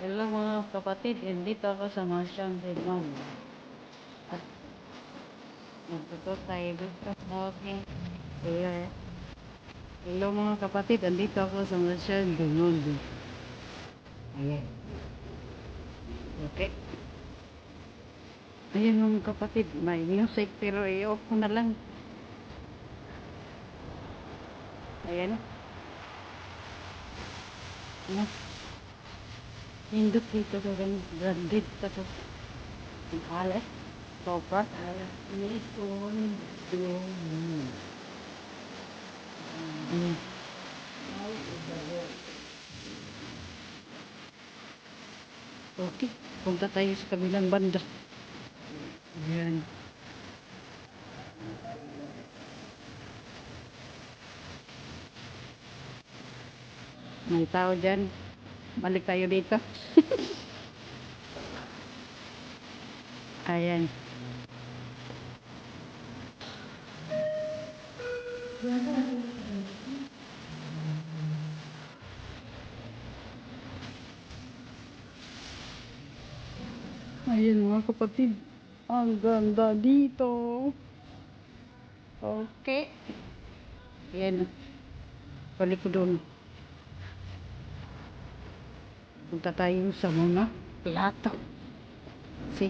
Hello mga kapatid, dito ako sa Marsyang Redmond. Nagtuto tayo dito. Okay. Ayan. Hello mga kapatid, andito ako sa Marsyang Redmond. Ayan. Okay. Ayan mga kapatid, may music pero i-off ko na lang. Ayan. Ayan. Hindot dito ko rin. Branded ito ko. Ang alas. Sopa. Ayan. Ayan. Okay. Punta tayo sa kabilang banda. Ayan. May tao dyan. Balik tayo dito. Ayan. Ayan mga kapatid. Ang ganda dito. Okay. Ayan. Balik ko doon. Punta tayo sa mga plato. See?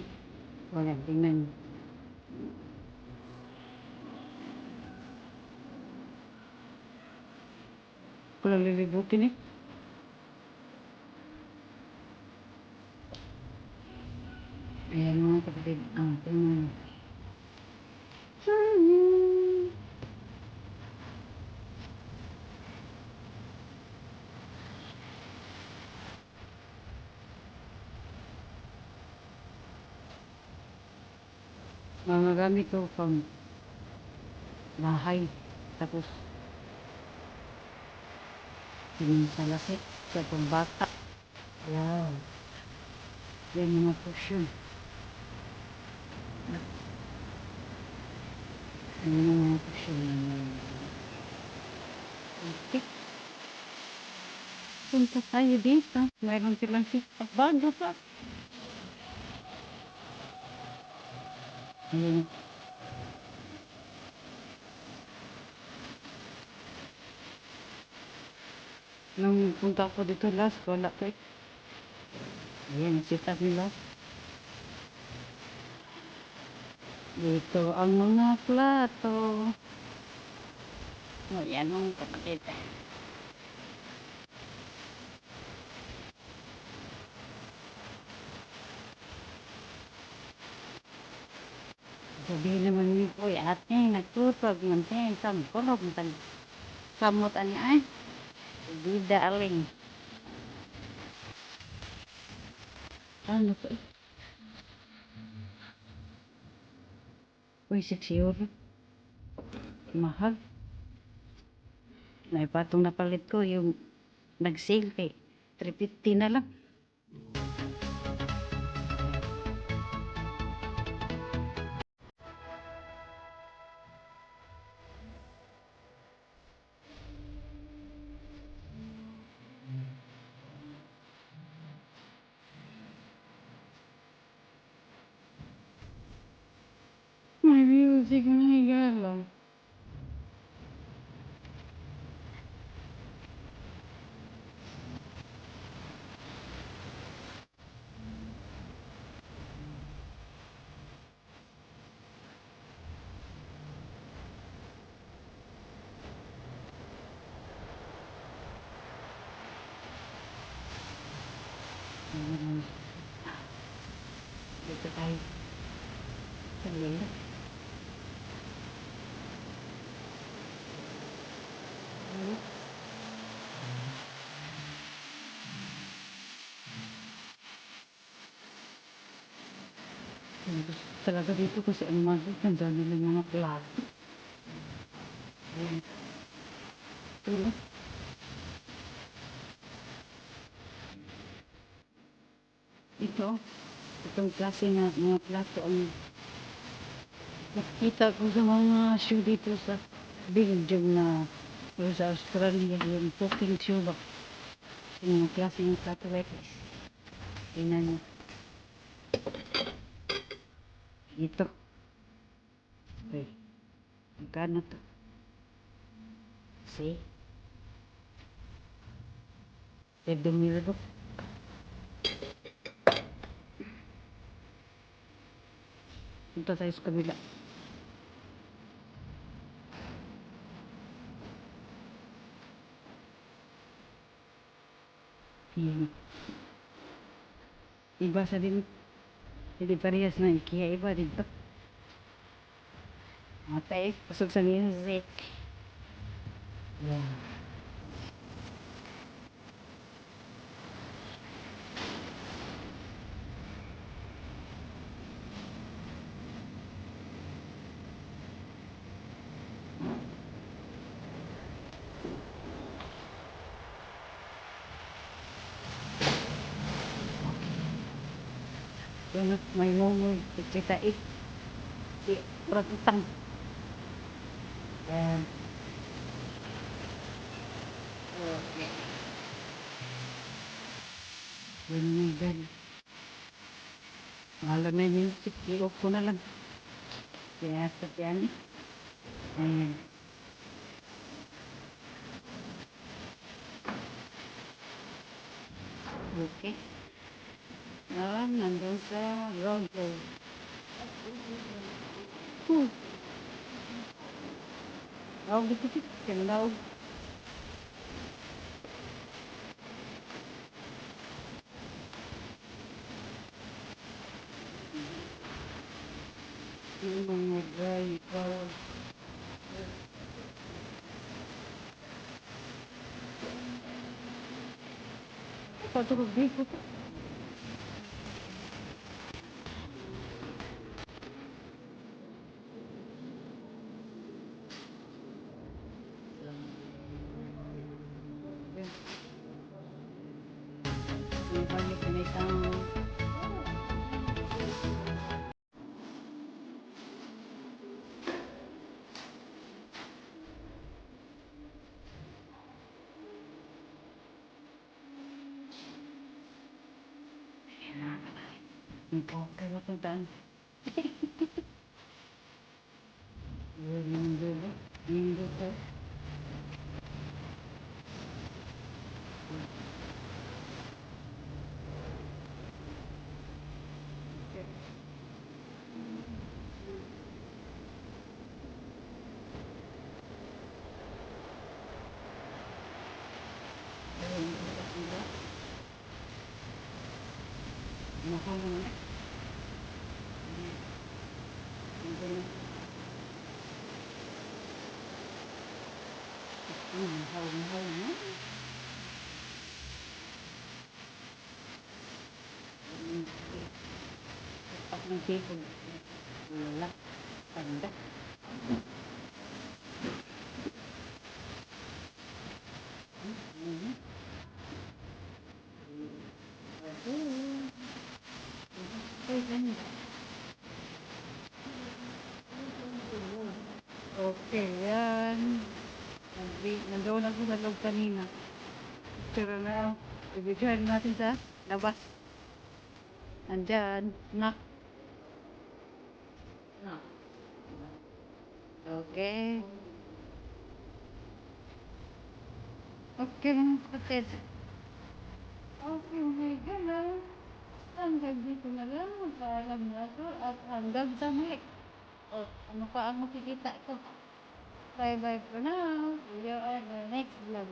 Wala, tingnan. Wala lilibutin eh. Ayan mga kapatid. Tingnan. Mga gamit ko pang bahay. Tapos, salasit sa pambata. Wow. Yan mga cushion. Yan mga cushion. Okay. Punta tayo dito. Mayroon silang sipag bago pa. Ayan. Nung punta ko dito last, wala ko eh. Ayan, sitap nila. Dito ang mga plato. Ayan mga kapatid. Sabihin naman niyo po, ate, nagtutog ng tensang kulog ng kamutan niya ay. Bida aling. Ano po eh? Uy, 6 euro. Mahal. Naipatong napalit ko yung nag-sale kay 350 na lang. May music na higala. Dito tayo. Sabihin. Talaga dito kasi ang mga ganda nila yung mga plato. Ayan. Tulo. Ito, itong klase nga mga plato ang nakita ko sa mga show dito sa Belgium na o sa Australia yung cooking show ba. Yung mga klase ng plato like this. Tingnan nyo. Ito. Okay. Magkano to? See? $5,000. Punta tayo sa kabila. Yan. Iba sa din. Hindi parehas na IKEA. Iba dito. Matay. Pasok sa music. Yan. Yan. May ngungoy. Kita urat utang. Yan. Okay. Bunigan. Mahalo na yung music. I-off ko na lang. Kaya sa yan. Ayan. Okay. Nandun sa ground floor. Naog dito. Kaya naog. Yung mga dry power. Patulog dito. Yung balik na itang okay mo itong taan. Yung dulo. Yung dulo. Mahal na. Mahal na. Pag ng people. Wala. Tanda. Okay, yan. Nandoon ako sa loob kanina. Pero na, ibigyan natin sa labas. Andyan, knock. Okay. Okay, kapatid. Okay, my God. Hanggang dito na lang. Magpaalam na ako at hanggang sa muli. O, ano pa ang makikita ko? Bye-bye for now. See you on the next vlog.